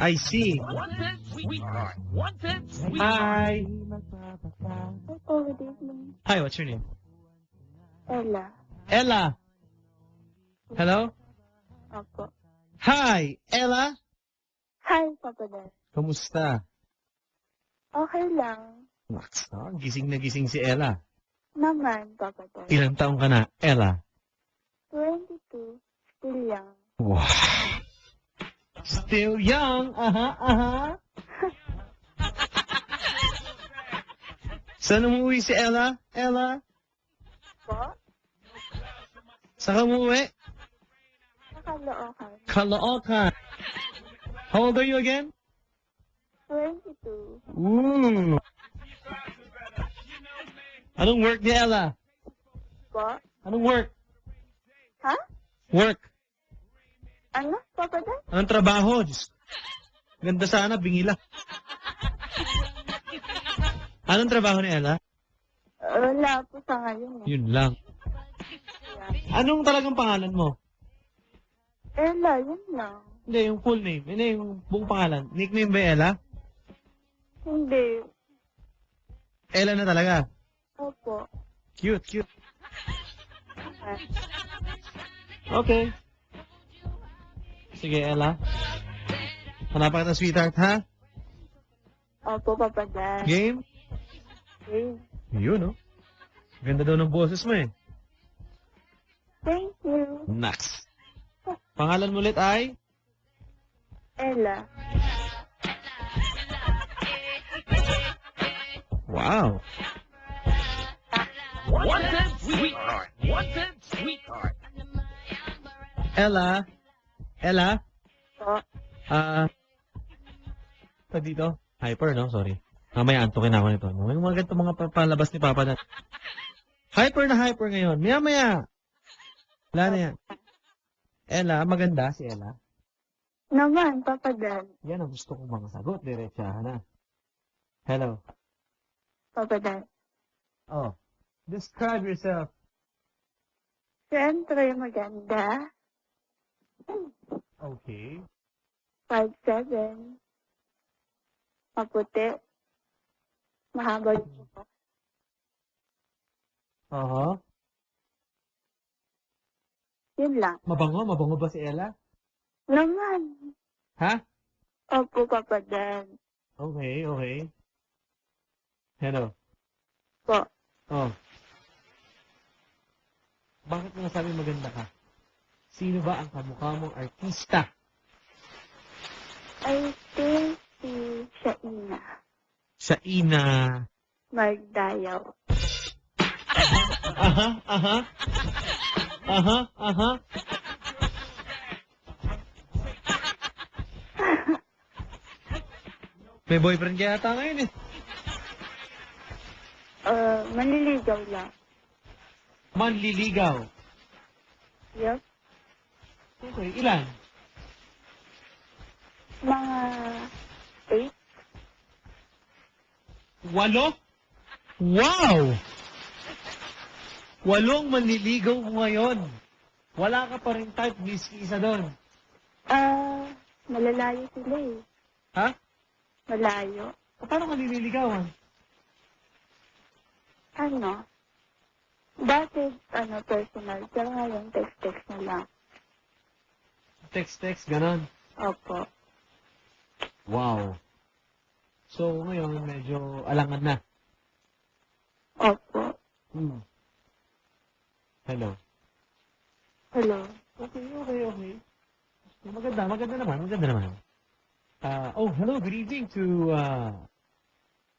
I see. Wanted sweetheart. Wanted sweetheart. Hi. Oh, good evening. Hi, what's your name? Ella. Ella. Hello? Opo. Hi, Ella. Hi, Papa Dad. Kamusta? Okay lang. Naks, gising na gising si Ella. Naman, Papa Dad. Ilang taong ka na, Ella? 22. Still young. Wow. Still young. Aha. Saan umuwi si Ella? Ella? Po? Saan ka umuwi? Nakalookan. Caloocan. How old are you again? 22. Ooh. Anong work ni Ella? Po? Anong work? Ha? Work. Ano, Papa Dad? Anong trabaho? Diyos. Ganda sana, bingila. Anong trabaho ni Ella? Wala po sa ngayon. Yun lang. Anong talagang pangalan mo? Ella, yun lang. Hindi, yung full name. Hindi, yung buong pangalan. Nickname ba Ella? Hindi. Ella na talaga. Opo. Cute. Okay. Sige, Ella. Hanapan kita, sweetheart, ha? Opo, Papa Dad. Game? Okay. Yun, oh. Ganda daw ng boses mo, eh. Thank you. Nax. Pangalan mo ulit ay? Ella. Wow. Wanted sweetheart. Wanted sweetheart. Ella? Po? Pa dito? Hyper, no? Sorry. Mamaya antukin ako nito. Yung mga ganito mga palabas ni Papa na. Hyper na hyper ngayon. Maya. Wala na yan. Ella, maganda si Ella. Naman, Papa Dad. Yan ang gusto kong mga sagot. Diretsahan na. Hello. Papa Dad. Oh. Describe yourself. Siyempre, maganda. Okay. 5'7". Maputi. Mahaba yung buhok. Uh-huh. Yun lang. Mabango? Mabango ba si Ella? Naman. Ha? Opo, Papa Dad. Okay. Hello. Po. Oh. Bakit mo nasabi maganda ka? Sino ba ang kamukha mong artista? I think si Shaina. Shaina. Magdayaw. Aha. May boyfriend kaya ata ngayon eh. Manliligaw lang. Manliligaw. Yup. Okay, ilan? Mga 8. 8? Wow! 8 manliligaw mo ngayon. Wala ka pa rin type, miski isa doon. Malalayo sila eh. Ha? Malayo. Paano ka nililigawan? Ano? Dati, personal. Pero ngayon, text-text na lang. Text, ganon. Opo. Wow. So, ngayon, medyo alangan na. Opo. Hello. Hello. Okay. Maganda naman. Hello, good evening to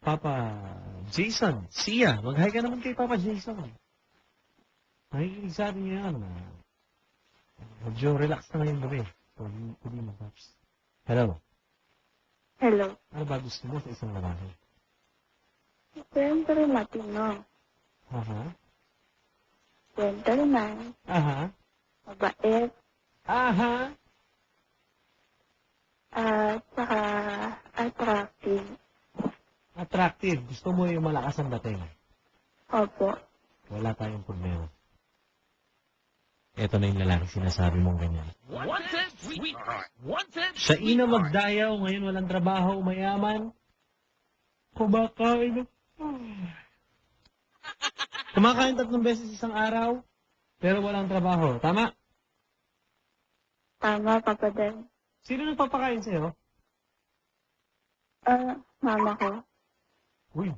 Papa Jason. Sia, mag-hi ka naman kay Papa Jason. Nakikinig sa atin ngayon. Medyo relax na ngayong gabi. So, hindi mo, Paps. Hello. Hello. Ano ba gusto mo sa isang lalaki? Siyempre, matino. Aha. Gentleman. Aha. Mabait. Aha. Saka attractive. Attractive. Gusto mo yung malakas ang dating. Opo. Wala tayong problema. Ito na yung lalaki sinasabi mong ganyan. Wanted sweetheart. Wanted Siya ina sweetheart. magdayaw, ngayon walang trabaho, mayaman. Kumakain. Kumakain 3 beses isang araw, pero walang trabaho. Tama? Tama, Papa Dan. Sino nagpapakain sa'yo? Mama ko. Uy.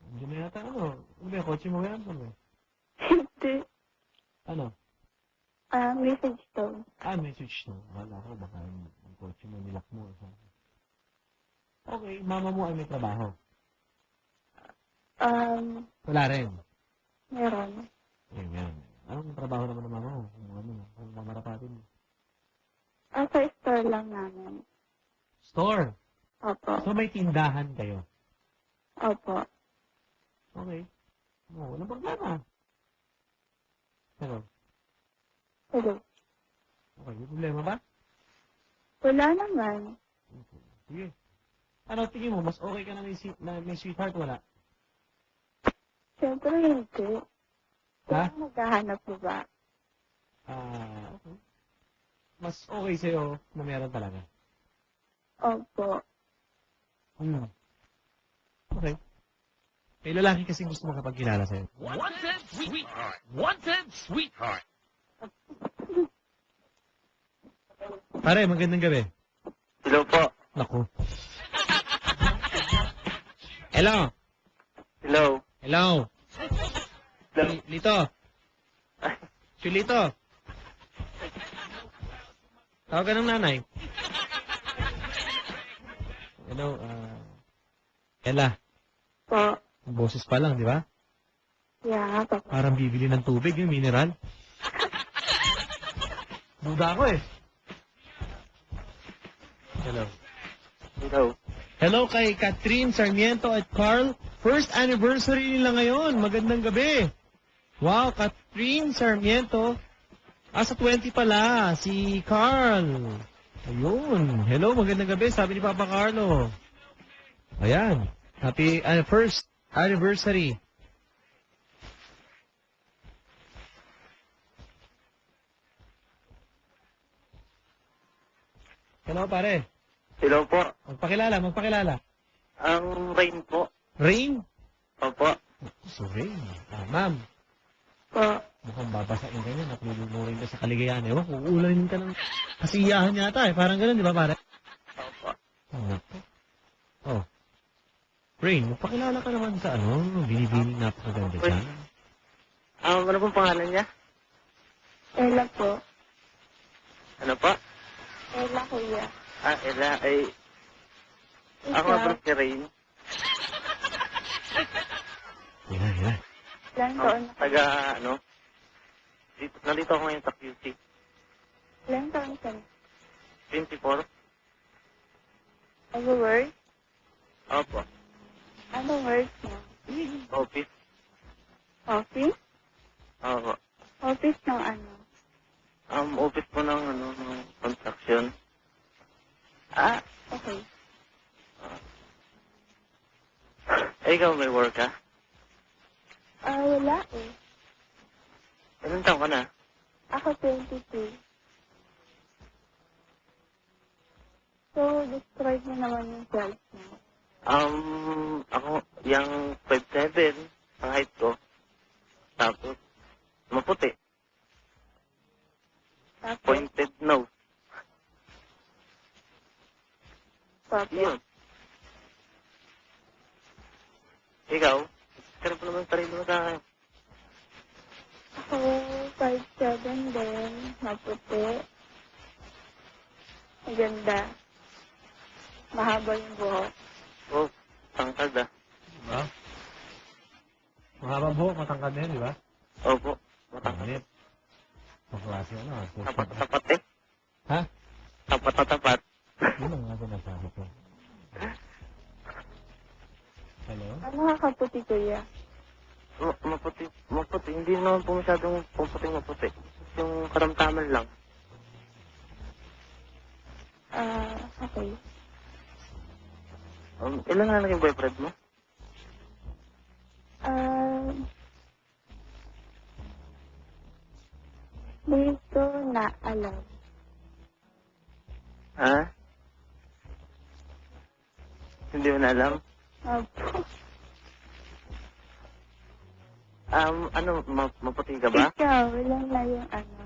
Hindi na yata ano. Ano ba yung kotse mo yan? Ano? Hindi. Ano? Message to. Message to. Wala ko, baka yung kotse mo nilak mo. Okay, mama mo ay may trabaho. Wala rin. Meron. Ayan. Anong trabaho naman ng mama mo? Kung mamarapatin mo. Sa store lang namin. Store. Opo. So may tindahan kayo. Opo. Okay. Walang problema. Hello. Hello. Okay, may problema ba? Wala naman. Sige. Ano, tingin mo, mas okay ka na may sweetheart, wala? Siyempre hindi. Ha? Kung maghahanap mo ba? Okay. Mas okay sa'yo na meron talaga. Opo. Okay. May lalaki kasi gusto makapagkilala sa'yo. Wanted sweetheart. Wanted sweetheart. Pare, magandang gabi. Hello po. Naku. Hello. Hello. Hello. Hello. Lito. Chulito. Tawag ka ng nanay. Hello, Ella. Po. Ang boses pa lang, di ba? Yeah, Papa. Parang bibili ng tubig, yung mineral. Duda ako eh. Hello. Hello. Hello kay Catherine Sarmiento at Carl. First anniversary nila ngayon. Magandang gabi. Wow, Catherine Sarmiento. Sa 20 pala, si Carl. Ayun. Hello, magandang gabi. Sabi ni Papa Carlo. Ayan. Happy first anniversary. Hello, pare. Hello po. Magpakilala. Ang Rain po. Rain? Opo. Si Rain. Ma'am. Po. Mukhang babasain ka niya. Nakululurin ka sa kaligayahan. Ewan, uulanin ka ng kasiyahan yata eh. Parang ganun, di ba, pare? Opo. Oh. Rain, magpakilala ka naman sa binibining napakaganda dyan. Ano pong pangalan niya? Ella po. Ano po? Ella, kuya. Ella ay... Ako nga po si Rain. Hila. Ilang taon na? Taga, nandito ako ngayon sa QC. Ilang taon ka na? 24. Nag-work? Opo. Anong work mo? Office. Office? Opo. Office ng ano? Office po ng, ng construction. Okay. Ikaw may work ka? Wala eh. Ilan taon ka na? Ako 22. So, describe mo naman yung self mo. Ako, yung 5'7", ang height ko. Tapos, maputi. Tapos, Pointed nose. Yun. Ikaw? Kaya pa naman sarili mo sa akin. Ako 5'7" din, maputi. Maganda. Mahaba yung buhok. Oh, tangkad ah. Diba? Mahaba buhok, matangkad na yan, di ba? Opo, matangkad. Manit. Ang klase Tapat na tapat eh. Ha? Tapat na tapat. Yun ang nga sinasabi ko. Hello? Ano kakaputi, kuya? Maputi. Hindi naman po masyadong maputi. Yung karamtaman lang. Okay. Ilan na naging boyfriend mo? alam. Ha? Hindi mo na alam? Opo. Ano, maputi ka ba? Ikaw, ilan na yung ano?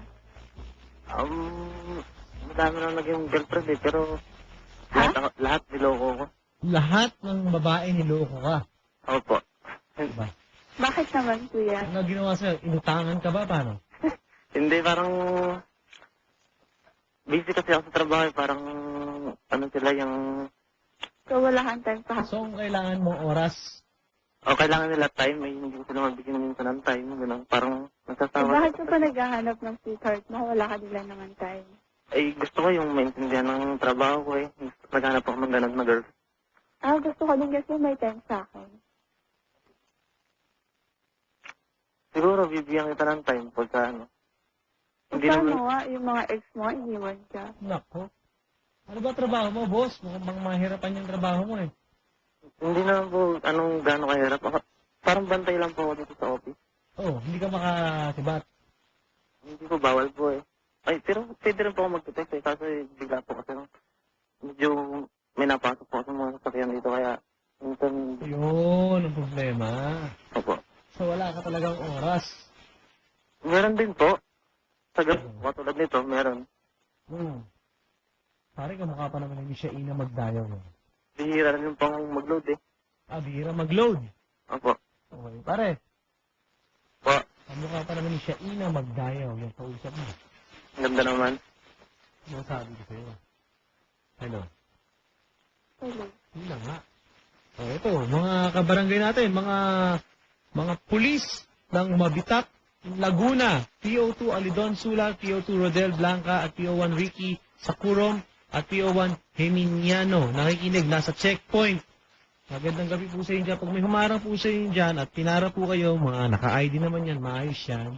Madami na naging girlfriend eh, pero Ha? lahat niloko ko. Lahat ng babae niloko ka. Opo. Diba? Bakit naman, kuya? Ano ginawa sa'yo? Inutangan ka ba? Paano? Hindi, parang busy kasi ako sa trabaho eh. Parang ano sila yung So, wala kang time pa. So, kung kailangan mo oras, kailangan nila time eh. Hindi ko sila mabigyan minsan ng time. Ganun. Parang Eh, nagsasawa. bakit ka pa naghahanap ng sweetheart mo? Wala ka nila naman time. Eh, gusto ko yung maintindihan ng trabaho ko eh. Naghanap ako ng ganun na girl. Gusto ko din kasi may time sa akin. Siguro, bibigyan kita ng time pagka ano. Hindi Paano naman, nga, yung mga ex mo, iniwan ka? nako. Ano ba trabaho mo, boss? Mukhang mahirapan yung trabaho mo eh. hindi naman po, gano'ng kahirap. Parang bantay lang po ako dito sa office. Oh, hindi ka makasibat. Hindi po, bawal po eh. Ay, pero pwede rin po ako mag-text eh. Kaso bigla po kasi medyo may napasok po sa mga sasakyan dito. Kaya, minsan, Yun, ang problema. opo. So, wala ka talagang oras. Meron din po. Sa katulad nito, meron. Pare, kamukha pa naman ni Shaina magdayaw. Eh. Bihira rin pong mag-load eh. Bihira mag-load. Opo. Okay, pare. Po, Kamukha pa naman ni Shaina magdayaw. Yung kausap mo. ang ganda naman. Ano sabi ko sa'yo? Hello. Hello. Yun lang nga. Ito, mga kabarangay natin, mga pulis ng Mabitak, Laguna, PO2 Alidon Sula, PO2 Rodel Blanca, at PO1 Ricky Sakurom, at PO1 Heminiano. Nakikinig, nasa checkpoint. Magandang gabi po sa inyo dyan. Pag may humarang po sa inyo dyan at pinara po kayo, mga naka-ID naman yan, maayos yan.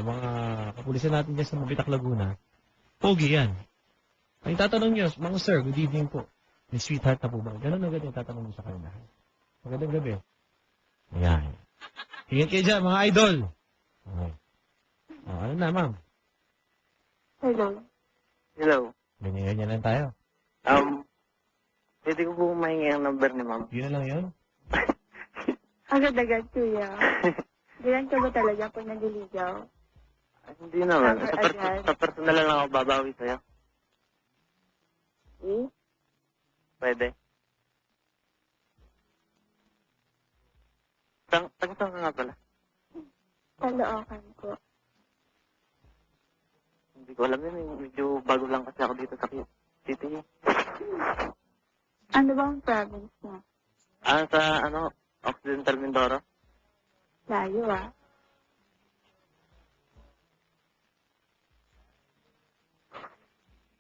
Mga kapulisan natin dyan sa Mabitak, Laguna. Pogi yan. Ay tatanong nyo, mga sir, good evening po. May sweetheart na po ba? Ganun agad yung tatanong nyo sa kanila. Magandang gabi. Ayan. Ingat kayo dyan, mga idol. Okay. Ano na, ma'am? Hello. Hello. Ganyan lang tayo. Pwede ko po mahingi ang number ni ma'am. Yun na lang yun? Agad-agad, kuya. Ganyan ka ba talaga pag nandiligaw? Hindi naman. Number agad. Sa personal lang ako babawi sa'yo. Eh? Pwede. Taga ka nga pala. Kalookan ko. Hindi ko alam yun. Medyo bago lang kasi ako dito sa city. Ano bang province mo? Sa Occidental Mindoro. Layo ah.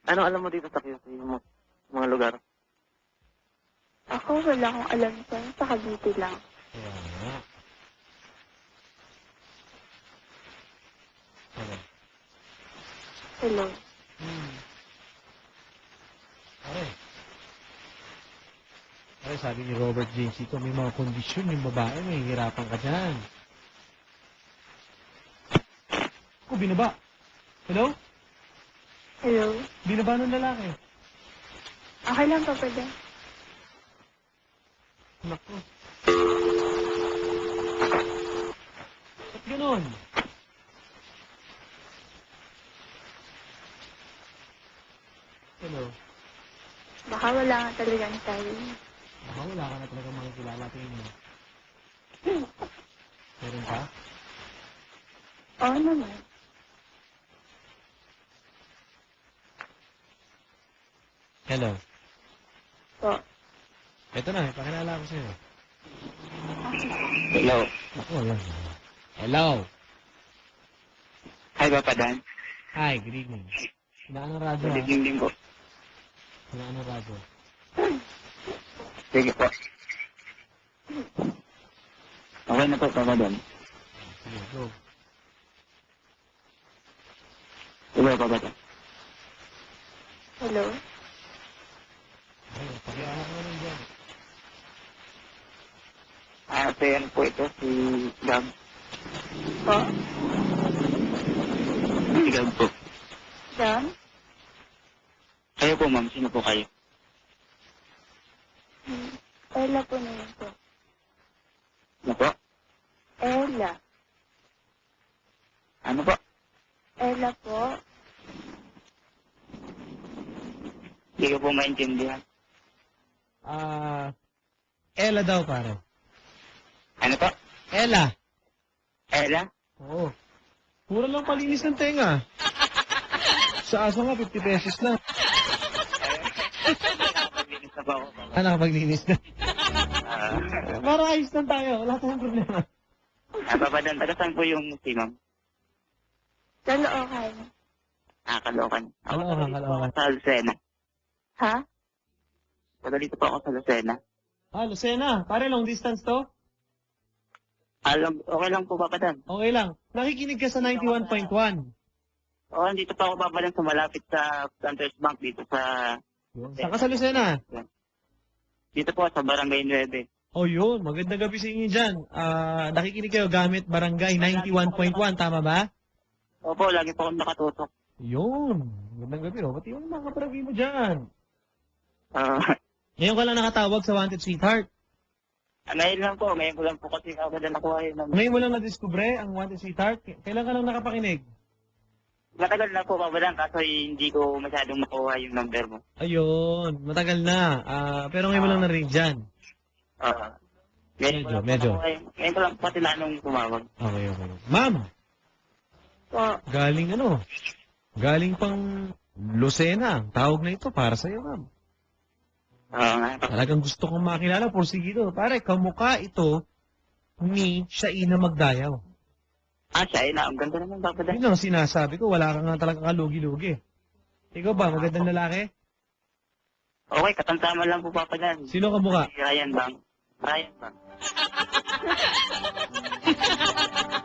Ano alam mo dito sa QC mo? Mga lugar? Ako wala akong alam sa Cavite lang. Kaya nga. Hello. Hello. Pare, sabi ni Robert James ito, may mga kondisyon yung babae, may hirapan ka dyan. Binaba. Hello? Hello. Binaba ng lalaki. Okay lang pa pwede. Naku. Ba't ganun? Hello? Baka wala nga talagang time. Baka wala ka na talaga makikilala tingin mo. Meron pa? Oo naman. Hello? Po. Ito na, pakilala ko sa'yo. Hello. Naku, yan. Hello? Hi, Papa Dan. Hi, good evening. Hinaan ang radyo, ha? din po. Hinaan ang radyo. Sige po. Okay na po, Papa Dan. Sige, go. Hello, Papa Dan. Hello. Ay, pakilala ko naman dyan. Yan po ito, si Gab. Po. Si Gab po. John? Kayo po, ma'am. Sino po kayo? Ella po na yun po. Ano po? Ella. Ano po? Ella po. Hindi ko po maintindihan. Ella daw, pare. Ano po? Ella. Ella? Oo. Mura lang palinis ng tenga. Sa aso nga, 50 pesos na. Naglinis na po ako. Nakapaglinis na. Ah, Para ayos lang tayo. Wala tayong problema. Papadan, taga saan po yung si ma'am? Sa Loocan. Caloocan. Caloocan. Sa Lucena. Ha? Taga dito po ako sa Lucena. Lucena. Pare, long distance to? Okay lang po, papadan. Okay lang. Nakikinig ka sa 91.1. Oo, dito pa ako papadan sa malapit sa Planters Bank dito sa... Saan ka sa Lucena? Dito po sa Barangay 9. Oh, yun. Magandang gabi sa inyo dyan. Nakikinig kayo gamit Barangay 91.1. Tama ba? Opo, lagi po akong nakatutok. Yun. Magandang gabi. Oh. Pati yung mga kaparagi mo dyan. Ah, Ngayon ka lang nakatawag sa Wanted Sweetheart. ngayon lang po. Ngayon ko lang po kasi ako na nakuha yun. Ngayon mo lang na-discover ang Wanted Sweetheart. Kailan ka lang nakapakinig? Matagal na po papadan kaso hindi ko masyadong makuha yung number mo. Ayun. Matagal na. Pero ngayon mo lang narinig dyan. Medyo. Ngayon ko lang po tinanong tumawag. Okay. Ma'am, Po. galing pang Lucena. Ang tawag na ito para sa'yo, ma'am. Oo nga. Talagang gusto kong makilala. Porsigido. Pare, kamukha ito ni Shaina Magdayaw. Siya na. Ang ganda naman papadan. Yun ang sinasabi ko. Wala ka nga talaga kalugi-lugi. Ikaw ba, magandang lalaki? Okay, katamtaman lang po papadan. Sino kamukha? Si Ryan Bang.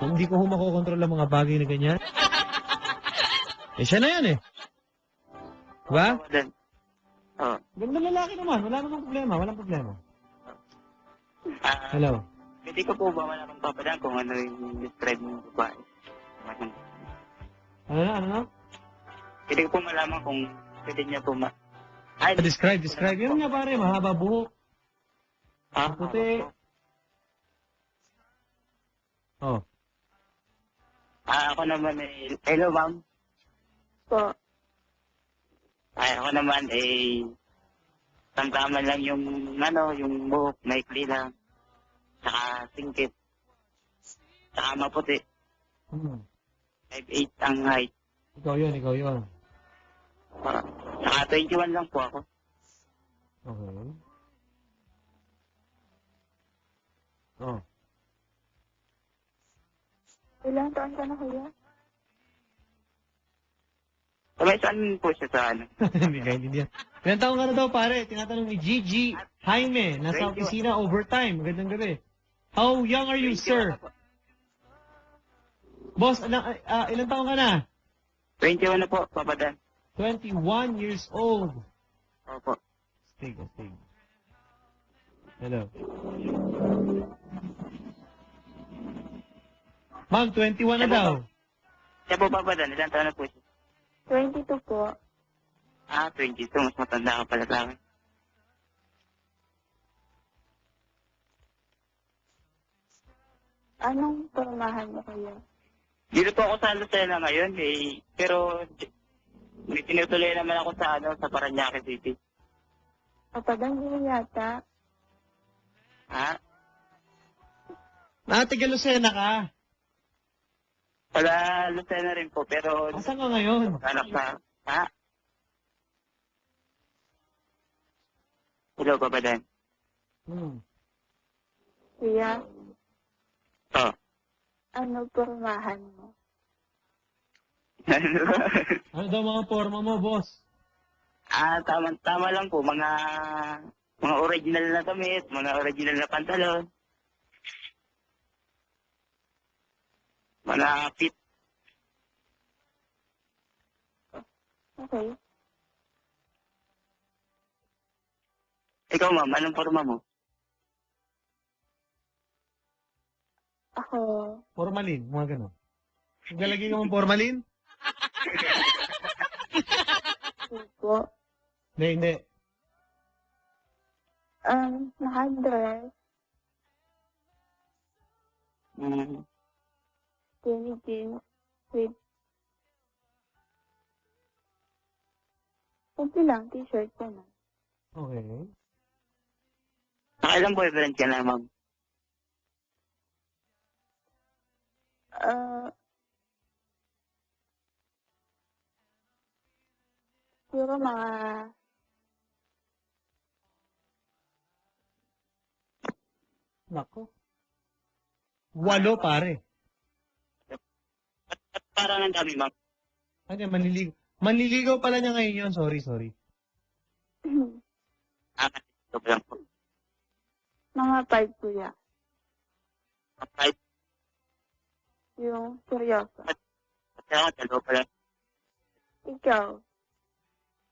Kung hindi ko makokontrol ang mga bagay na ganyan. Siya na yan eh. Diba? Papadan. Oo. Ganda lalaki naman. Wala namang problema. Walang problema. Ah, Hello. Pwede ko po ba malaman papadan kung ano yung describe ng babae? Ano na? Pwede ko po malaman kung pwede niya po Describe. Yun nga pare, mahaba buhok. Puti. Oh. Ako naman hello ma'am. Po. Ako naman tamtaman lang yung yung buhok, maikli lang. Saka singkit. Saka maputi. 5'8" ang height. Ikaw yun. Saka 21 lang po ako. Okay. Oh. Ilang taon ka na kuya? Saan po siya sa ano? Hindi ka hindi. Ilan taong ka na daw pare? Tinatanong ni Gigi Jaime. Nasa opisina overtime. Magandang gabi. How young are you, sir? Boss, ilan taong ka na? 21 na po, papadan. 21 years old. Opo. Stig. Hello. Ma'am, 21 na daw. Siya po, papadan. Ilan taon na po siya? 22 po. 22. Mas matanda ka pala sa akin. Anong pormahan mo kuya? Dito po ako sa Lucena ngayon, pero may tinutuloy naman ako sa Parañaque City. Papadan mo yata. Taga Lucena ka. Pala Lucena rin po, pero Asan ka ngayon? anak sa... Hello, papadan. Kuya, Oh. ano pormahan mo? Ano daw mga forma mo, boss? Tama lang po. Mga original na damit, mga original na pantalon. Mga fit. Okay. Ikaw, ma'am, anong forma mo? Ako, Formalin, mga gano'n. Galagay ka mong formalin? po. Hindi. Naka-dress, Mm. skinny jeans, with, simple lang, t-shirt ko na. Okay. Nakailang boyfriend ka na, ma'am? Siguro mga, Nako. 8, pare. At parang ang dami, ma'am. Ano, manliligaw pala niya ngayon yun. Sorry. Apat. Ito pa lang po. mga 5 kuya. Kahit Yung seryoso. kaya ako, dalawa pa lang. Ikaw,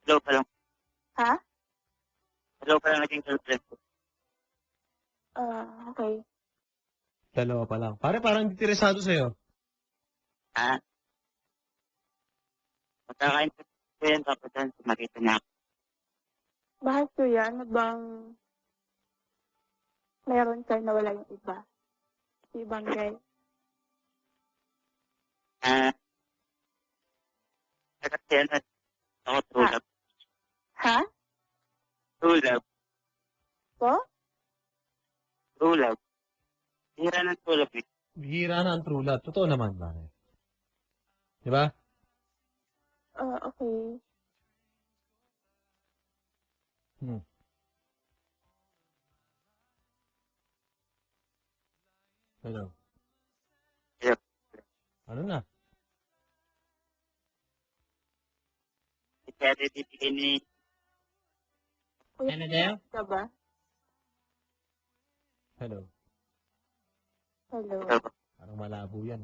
Dalawa pa lang. ha? Dalawa pa lang naging girlfriend ko. Okay. 2 pa lang. Pare, parang interesado sa'yo. Ah. Magkakain ko yan, tapos yan, makita niya ako. Bakit kuya, ano bang meron sa'yo na wala yung iba? Ibang guy. Ah. Kasi yan, ako true Ah. love. Ha? True love. Po? True love. Hira ng true love. Bihira na ang true love. Totoo naman, pare. Diba? Okay. Hello. Yep. Ano na? Kaya titipigin ni Kuya, Ano daw? ka ba? Hello. Hello. Parang malabo yan.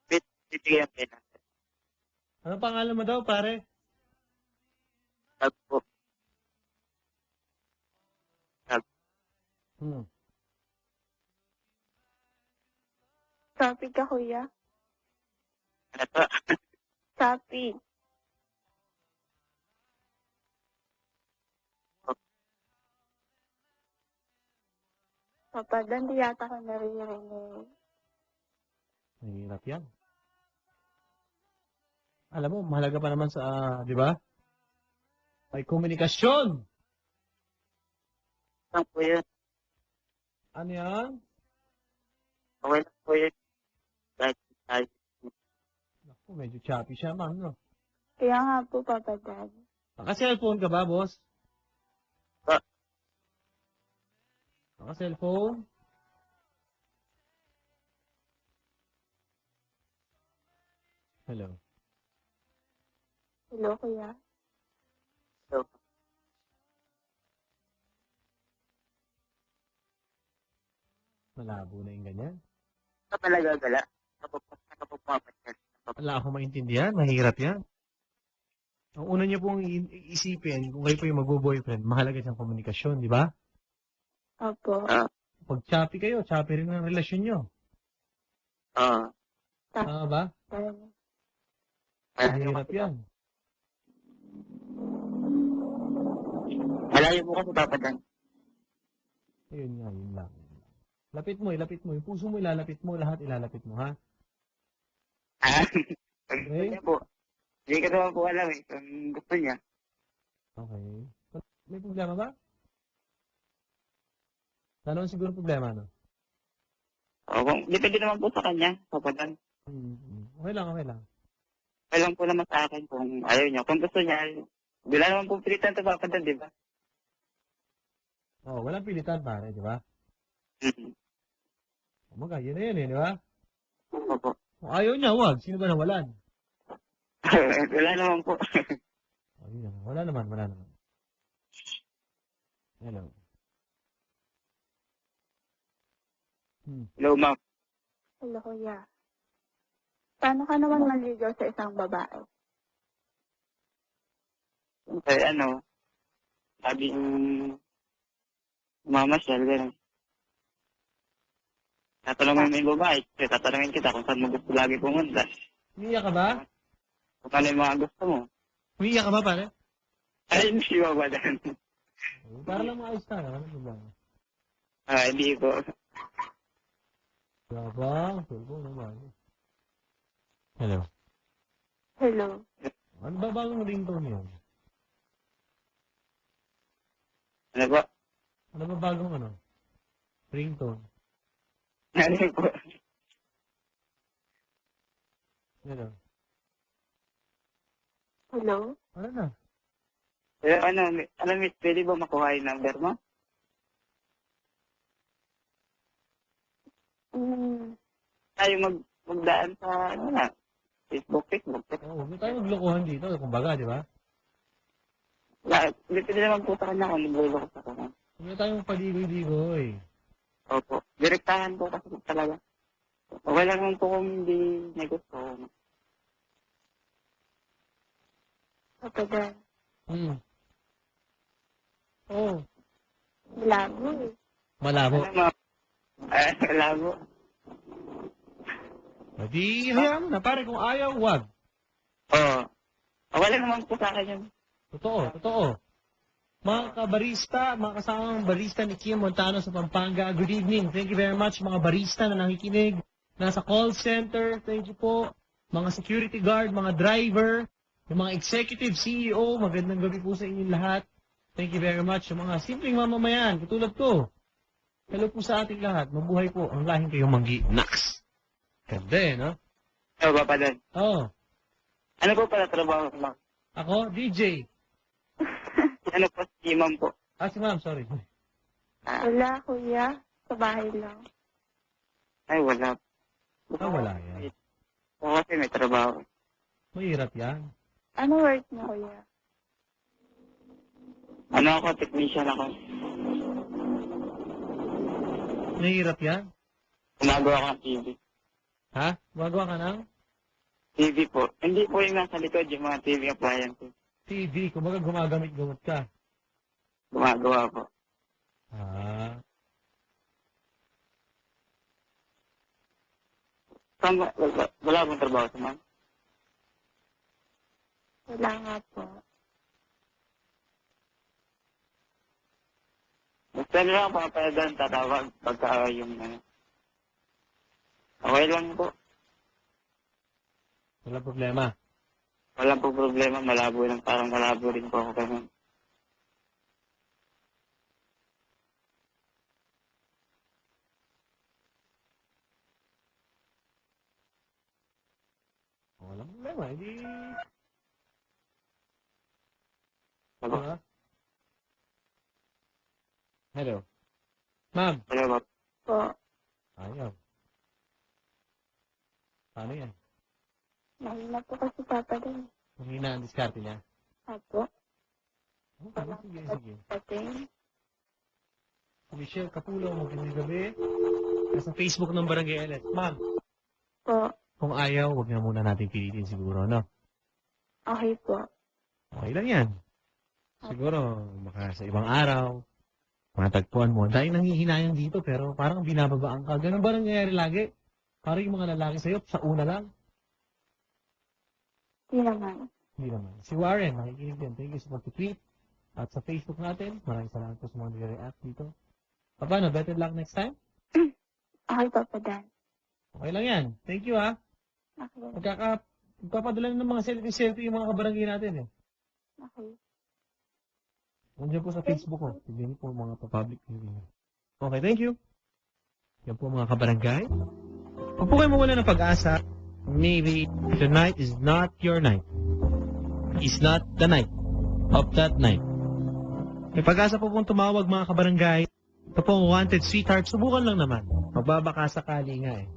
titipigin ang pena. Ano pangalan mo daw, pare? Love po. Copy ka kuya? Ano to? Copy. Papa, di yata ko naririnig. Mahirap yan. Alam mo, mahalaga pa naman sa, di ba? May komunikasyon. Lang po yun. Ano yan? Okay lang po yun. Kahit Naku, medyo choppy siya, ma'am, no? Kaya nga po, Papa Dad. Naka-cellphone ka ba, boss? Ba? Naka-cellphone? Hello. Hello, kuya. So, Malabo na yung ganyan. sa talaga gala. Nakapagpapansin. Wala akong maintindihan. Mahirap yan. Ang una niyo pong isipin, kung kayo po yung mag-boyfriend, mahalaga siyang komunikasyon, di ba? Opo. Pag choppy kayo, choppy rin ang relasyon nyo. Tama ba? Mahirap yan. Malayo mo kasi papadan. Yun nga, yun lang. Lapit mo, ilapit mo. Yung puso mo ilalapit mo, lahat ilalapit mo, ha? Gusto niya po. Hindi ko naman po alam eh. Kung gusto niya. Okay. May problema ba? Ano siguro problema, no? O, kung, depende naman po sa kanya. Papadan. Okay lang, okay lang. Alam po naman sa akin kung ayaw niya. Kung gusto niya, wala naman po pilitan sa papadan, di ba? Oh, walang pilitan, pare, di ba? Mm-hmm. Umaga, yun na yun, di ba? Opo. Kung ayaw niya, wag. Sino ba nawalan? Wala naman po. Oh, yun naman. Wala naman, wala naman. Hello. Hello, ma'am. Hello, kuya. Paano ka naman manligaw sa isang babae? Eh, ano, sabi yung mamasyal, gano'n. Tatanungin mo yung babae, tatanungin kita kung saan mo gusto lagi pumunta. Umiiyak ka ba? Kung ano yung mga gusto mo. Umiiyak ka ba, pare? Ay, hindi ba ba dan? Para lang maayos ka. Ano ba? Hindi po. Yabang. Cellphone naman. Hello. Hello. Ano ba bagong ringtone yun? Ano ba? Ano ba bagong ano? Ringtone. Ano po? Hello. Hello. Ano na? Miss, pwede ba makuha yung number mo? Tayo magdaan sa, Facebook. Oo, huwag tayo maglokohan dito. Kumbaga, di ba? Dito naman po sa kanya kung nagluloko sa kanya. Huwag tayo magpaligoy-ligoy. Opo. Direktahan po kasi talaga. Okay lang naman po kung hindi niya gusto. Papa Dan. Oo. Labo eh. Malabo. Labo. Di, hayaan mo na. Pare, kung ayaw, wag. Oo. Okay lang naman po sa akin yun. Totoo. Mga kabarista, mga kasamang barista ni Kim Montano sa Pampanga, good evening. Thank you very much mga barista na nakikinig. Nasa call center, thank you po. Mga security guard, mga driver, yung mga executive CEO, magandang gabi po sa inyong lahat. Thank you very much. Yung mga simpleng mamamayan, katulad ko. Hello po sa ating lahat. Mabuhay po ang lahing kayong manggi. Naks! Ganda eh, no? Oo, Papa Dan. Oo. Ano po pala trabaho mo? Ako, DJ. Ano po, si Ma'am po? Si ma'am, sorry. Wala, kuya. Sa bahay lang. Ay, wala. Wala yan. Oo, kasi may trabaho. Mahirap yan. Ano work mo, kuya? Ano ako, technician ako. Mahirap yan. Gumagawa ko ng TV. Ha? Gumagawa ka ng TV po. Hindi po yung nasa likod, yung mga TV appliances. TV. Kumbaga gumagamit-gamot ka. Gumagawa po. Wala akong trabaho sa Ma'am. Wala nga po. Basta lang mga panadan tatawag pagka yung okay lang po. Wala problema. Wala po problema. Malabo lang. Parang malabo rin po ako ganun. Wala problema. Hindi... Hello? Diba? Hello. Ma'am. Hello, Ma'am. Po. Ayaw. Paano yan? Mahina po kasi Papa Dan. Mahina ang diskarte niya. Apo. Sige. Pating. Michelle Capulo, magandang gabi. Nasa Facebook ng Barangay LS. Ma'am, Po. kung ayaw, huwag na muna natin pilitin siguro, no? Okay po. Okay lang yan. Siguro, baka sa ibang araw, matagpuan mo. Dahil nanghihinayang dito, pero parang binababaan ka. Ganun ba nangyayari lagi? Parang yung mga lalaki sa'yo, sa una lang. Hindi naman. Hindi naman. Si Warren, nakikinig din. Thank you sa pag-tweet. At sa Facebook natin, maraming salamat po sa mga nire-react dito. Paano, better luck next time? Okay, Papa Dan. Okay lang yan. Thank you, ha. Okay. Magpapadala ng mga selfie yung mga kabarangay natin, eh. Okay. Nandiyan po sa Facebook ko. Tignan niyo po mga public viewing. Okay, thank you. Yan po mga kabarangay. Huwag po kayo mawala ng pag-asa. Maybe tonight is not your night. It's not the night of that night. May pag-asa po pong tumawag mga kabarangay. Ito pong wanted sweetheart. Subukan lang naman. Magbabaka sakali nga eh.